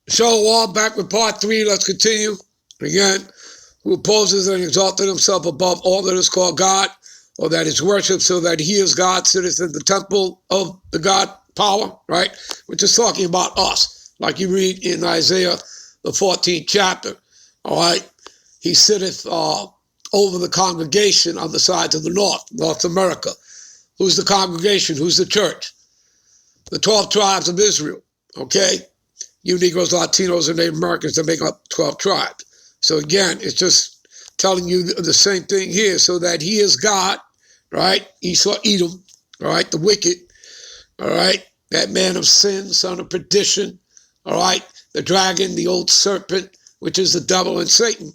Shalom, back with part 3. Let's continue. Again, who opposes and exalted himself above all that is called God, or that is worshipped, so that he is God, sitteth in the temple of the God power, right? We're just talking about us, like you read in Isaiah, the 14th chapter, all right? He sitteth over the congregation on the sides of the North America. Who's the congregation? Who's the church? The 12 tribes of Israel, okay? You Negroes, Latinos, and Native Americans that make up 12 tribes. So again, it's just telling you the same thing here, so that he is God, right? Esau, Edom, all right, the wicked, all right? That man of sin, son of perdition, all right? The dragon, the old serpent, which is the devil and Satan,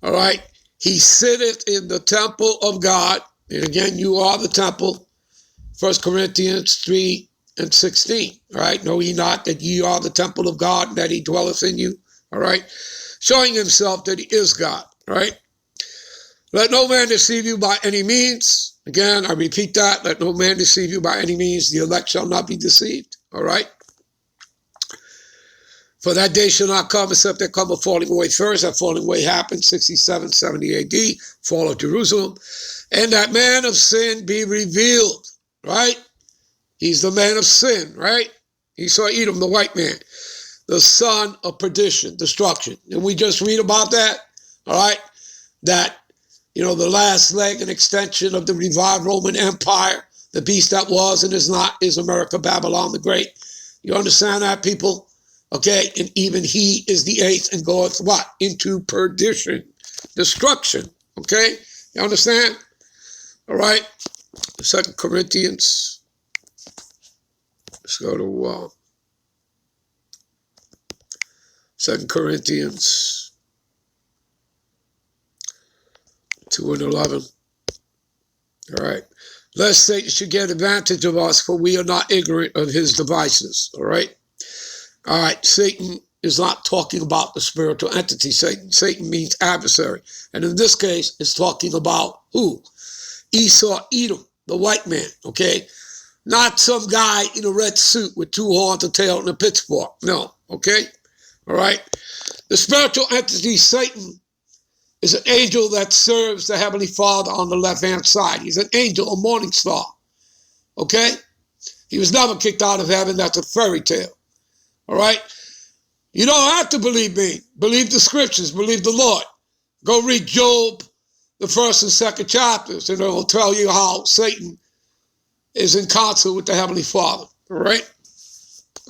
all right? He sitteth in the temple of God, and again, you are the temple, 1 Corinthians 3, and 16, all right? Know ye not that ye are the temple of God, and that he dwelleth in you, all right? Showing himself that he is God, all right? Let no man deceive you by any means. Again, I repeat that. Let no man deceive you by any means. The elect shall not be deceived, all right? For that day shall not come except there come a falling away first. That falling away happened 67, 70 AD, fall of Jerusalem. And that man of sin be revealed, right? He's the man of sin, right? Esau, Edom, the white man, the son of perdition, destruction. And we just read about that, all right? That, you know, the last leg and extension of the revived Roman Empire, the beast that was and is not, is America, Babylon the Great. You understand that, people? Okay, and even he is the eighth and goeth what? Into perdition, destruction, okay? You understand? All right, 2 Corinthians. Let's go to 2 Corinthians 2 and 11. All right. Lest Satan should get advantage of us, for we are not ignorant of his devices. All right. All right. Satan is not talking about the spiritual entity. Satan means adversary. And in this case, it's talking about who? Esau, Edom, the white man. Okay. Not some guy in a red suit with 2 horns, a tail, and a pitchfork. No, okay? All right? The spiritual entity, Satan, is an angel that serves the Heavenly Father on the left-hand side. He's an angel, a morning star, okay? He was never kicked out of heaven. That's a fairy tale, all right? You don't have to believe me. Believe the scriptures. Believe the Lord. Go read Job, the 1st and 2nd chapters, and it will tell you how Satan is in concert with the Heavenly Father, all right?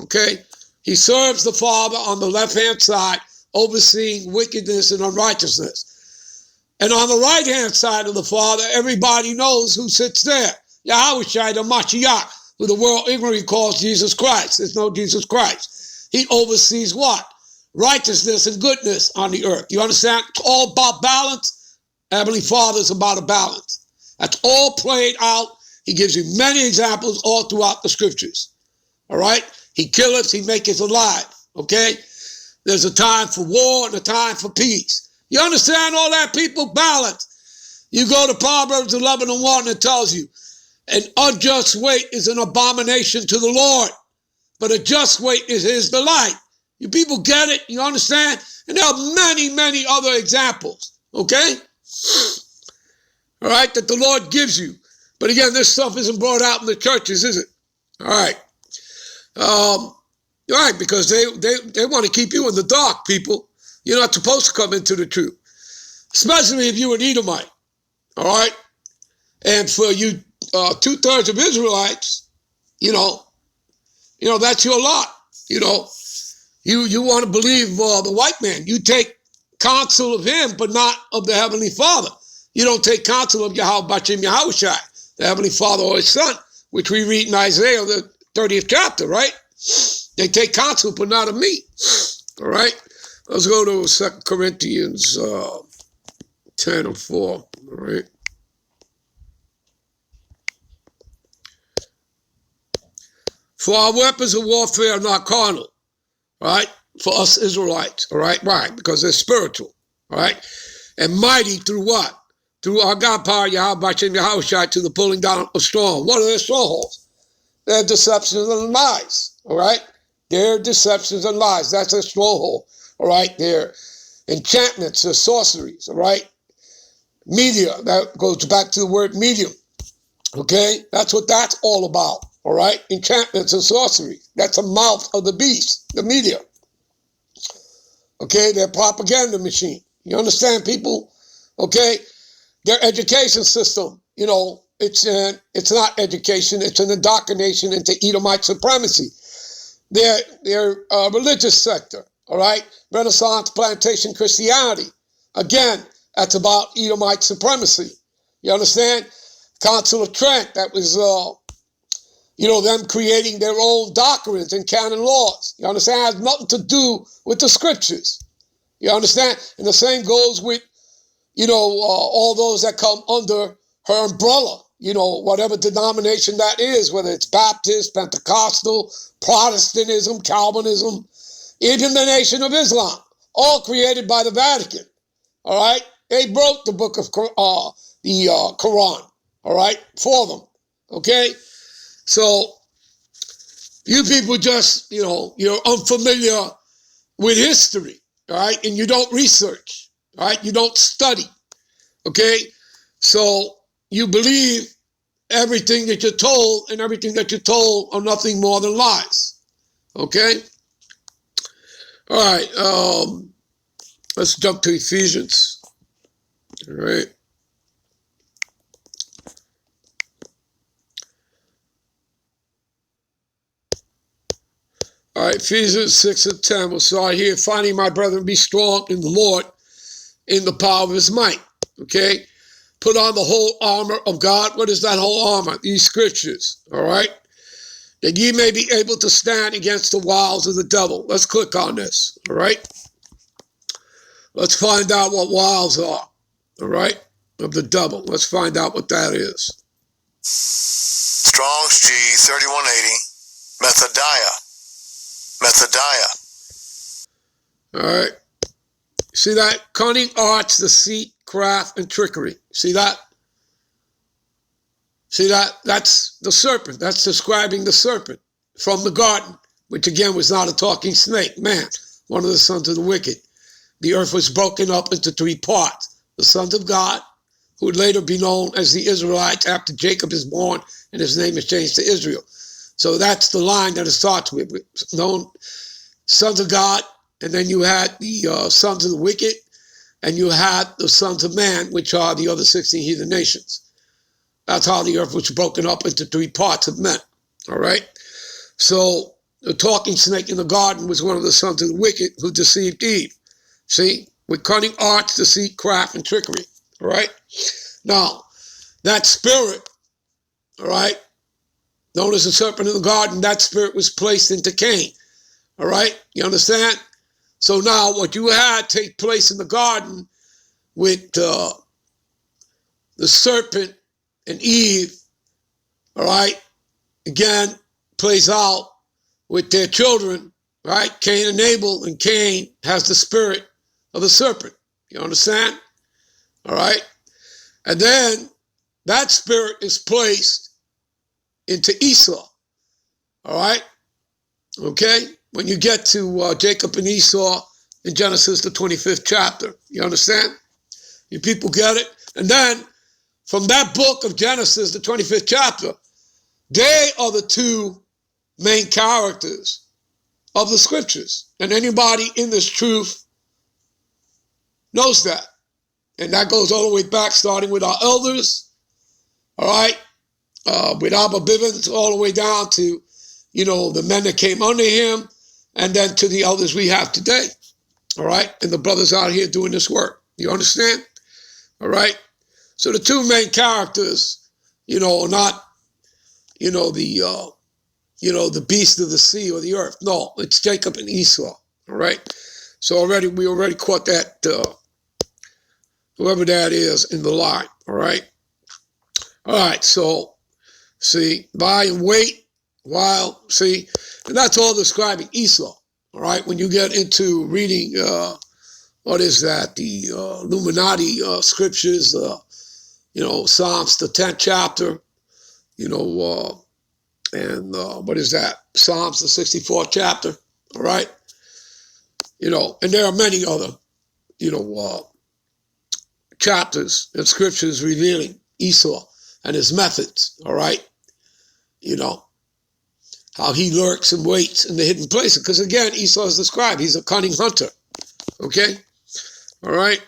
Okay? He serves the Father on the left-hand side, overseeing wickedness and unrighteousness. And on the right-hand side of the Father, everybody knows who sits there. Yahushua, the Mashiach, who the world ignorantly calls Jesus Christ. There's no Jesus Christ. He oversees what? Righteousness and goodness on the earth. You understand? It's all about balance. Heavenly Father is about a balance. That's all played out. He gives you many examples all throughout the scriptures, all right? He killeth, he maketh alive, okay? There's a time for war and a time for peace. You understand all that, people? Balance. You go to Proverbs 11 and 1, it tells you, an unjust weight is an abomination to the Lord, but a just weight is his delight. You people get it? You understand? And there are many, many other examples, okay? All right, that the Lord gives you. But again, this stuff isn't brought out in the churches, is it? All right. Right, because they want to keep you in the dark, people. You're not supposed to come into the truth, especially if you're an Edomite. All right? And for you 2/3 of Israelites, you know, that's your lot. You know, you want to believe the white man. You take counsel of him, but not of the Heavenly Father. You don't take counsel of Yahweh Bashim Yahushua, the Heavenly Father or his Son, which we read in Isaiah, the 30th chapter, right? They take counsel, but not of me. All right? Let's go to 2 Corinthians 10 and 4. All right? For our weapons of warfare are not carnal, right? For us Israelites, all right? Why? Because they're spiritual, all right? And mighty through what? Through our God power, Yahweh Bashim Yahushua, to the pulling down of strongholds. What are their strongholds? They're deceptions and lies, all right? Their deceptions and lies. That's a stronghold. All right. Their enchantments or sorceries. All right. Media. That goes back to the word medium. Okay. That's what that's all about. All right. Enchantments and sorcery. That's the mouth of the beast, the media. Okay. Their propaganda machine. You understand, people? Okay. Their education system, it's not education, it's an indoctrination into Edomite supremacy. Their religious sector, all right? Renaissance plantation Christianity. Again, that's about Edomite supremacy. You understand? Council of Trent, that was, them creating their own doctrines and canon laws. You understand? It has nothing to do with the scriptures. You understand? And the same goes with all those that come under her umbrella, whatever denomination that is, whether it's Baptist, Pentecostal, Protestantism, Calvinism, even the Nation of Islam, all created by the Vatican, all right? They broke the book of the Quran, all right, for them, okay? So you people just, you're unfamiliar with history, all right? And you don't research. All right, you don't study, okay? So you believe everything that you're told, and everything that you're told are nothing more than lies, okay? All right, let's jump to Ephesians, all right? All right, Ephesians 6 and 10, we'll start here. Finally, my brethren, be strong in the Lord, in the power of his might, okay? Put on the whole armor of God. What is that whole armor? These scriptures, all right? That ye may be able to stand against the wiles of the devil. Let's click on this, all right? Let's find out what wiles are, all right, of the devil. Let's find out what that is. Strong's G 3180, Methodiah. All right. See that? Cunning arts, deceit, craft, and trickery. See that? See that? That's the serpent. That's describing the serpent from the garden, which again was not a talking snake. Man, one of the sons of the wicked. The earth was broken up into three parts. The sons of God, who would later be known as the Israelites after Jacob is born and his name is changed to Israel. So that's the line that it starts with. Known sons of God, and then you had the sons of the wicked, and you had the sons of man, which are the other 16 heathen nations. That's how the earth was broken up into three parts of men, all right? So the talking snake in the garden was one of the sons of the wicked who deceived Eve. See, with cunning arts, deceit, craft, and trickery, all right? Now, that spirit, all right, known as the serpent in the garden, that spirit was placed into Cain, all right? You understand? So now what you had take place in the garden with the serpent and Eve, all right, again, plays out with their children, right? Cain and Abel, and Cain has the spirit of the serpent. You understand? All right? And then that spirit is placed into Esau, all right? Okay? When you get to Jacob and Esau in Genesis, the 25th chapter, you understand? You people get it? And then from that book of Genesis, the 25th chapter, they are the two main characters of the scriptures. And anybody in this truth knows that. And that goes all the way back, starting with our elders, all right, with Abba Bivens, all the way down to, the men that came under him, and then to the elders we have today, all right, and the brothers out here doing this work. You understand? All right? So the two main characters, are not, the beast of the sea or the earth. No, it's Jacob and Esau, all right? So we already caught that, whoever that is in the line, all right? All right, so, see, buy and wait while, see, and that's all describing Esau, all right? When you get into reading, what is that, the Illuminati scriptures, Psalms, the 10th chapter, And what is that? Psalms, the 64th chapter. All right. And there are many other, chapters and scriptures revealing Esau and his methods. All right. How he lurks and waits in the hidden places. Because again, Esau is described. He's a cunning hunter. Okay. All right.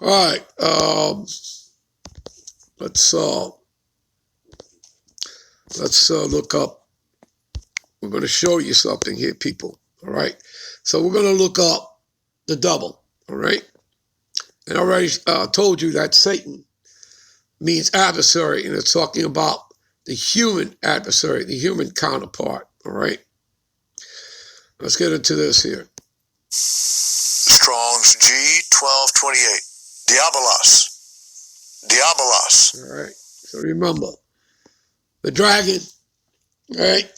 All right. Let's look up. We're going to show you something here, people. All right. So we're going to look up the double. All right. And I already told you that Satan means adversary, and it's talking about the human adversary, the human counterpart. All right. Let's get into this here. Strong's G1228. Diabolos. All right. So remember, the dragon, right?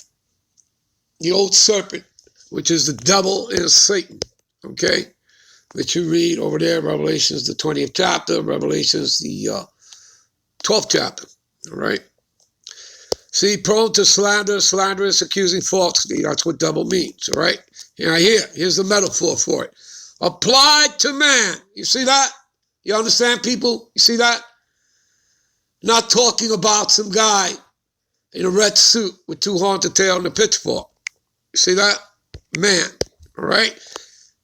The old serpent, which is the devil and Satan, okay? That you read over there, Revelations, the 20th chapter, Revelations, the 12th chapter, all right? See, prone to slander, slanderous, accusing falsely. That's what devil means, all right? Here's the metaphor for it. Applied to man. You see that? You understand, people? You see that? Not talking about some guy in a red suit with two horns, a tail, and a pitchfork. You see that? Man, all right?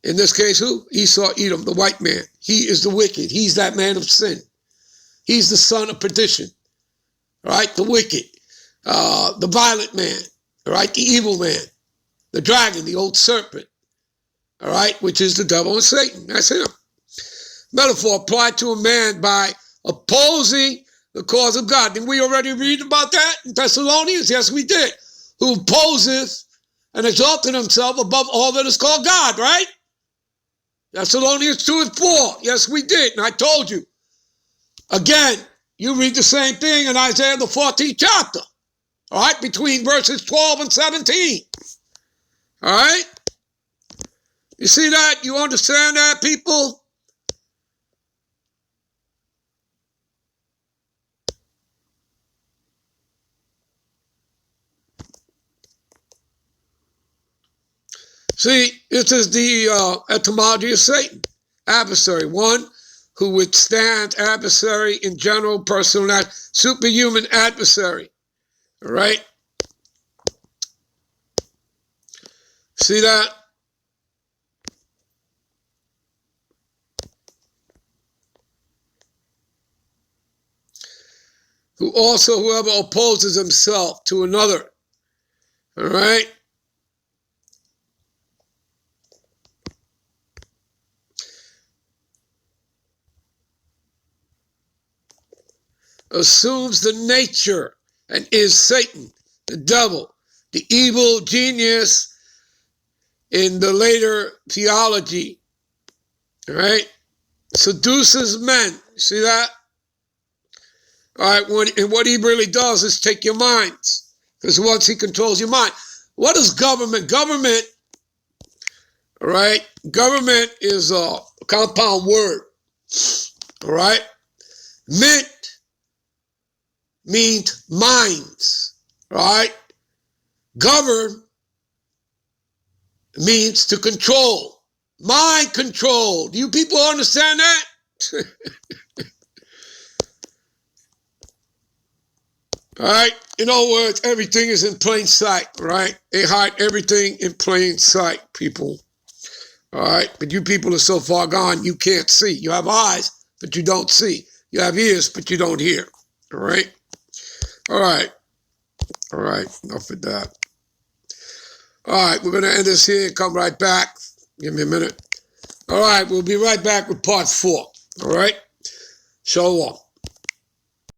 In this case, who? Esau, Edom, the white man. He is the wicked. He's that man of sin. He's the son of perdition, all right? The wicked, the violent man, all right? The evil man, the dragon, the old serpent, all right? Which is the devil and Satan. That's him. Metaphor applied to a man by opposing the cause of God. Didn't we already read about that in Thessalonians? Yes, we did. Who opposes and exalted himself above all that is called God, right? Thessalonians 2 and 4. Yes, we did. And I told you. Again, you read the same thing in Isaiah the 14th chapter. All right? Between verses 12 and 17. All right? You see that? You understand that, people? See, this is the etymology of Satan. Adversary. One who withstands adversary in general, personal, superhuman adversary. All right? See that? Whoever opposes himself to another. All right? Assumes the nature and is Satan, the devil, the evil genius in the later theology. All right? Seduces men. See that? All right, and what he really does is take your minds, because once he controls your mind. What is government? Government, all right? Government is a compound word, all right? Mint means minds, all right? Govern means to control. Mind control. Do you people understand that? All right. In other words, everything is in plain sight, right? They hide everything in plain sight, people. All right. But you people are so far gone, you can't see. You have eyes, but you don't see. You have ears, but you don't hear. All right. All right. All right. Enough of that. All right. We're going to end this here and come right back. Give me a minute. All right. We'll be right back with part 4. All right. Shalom.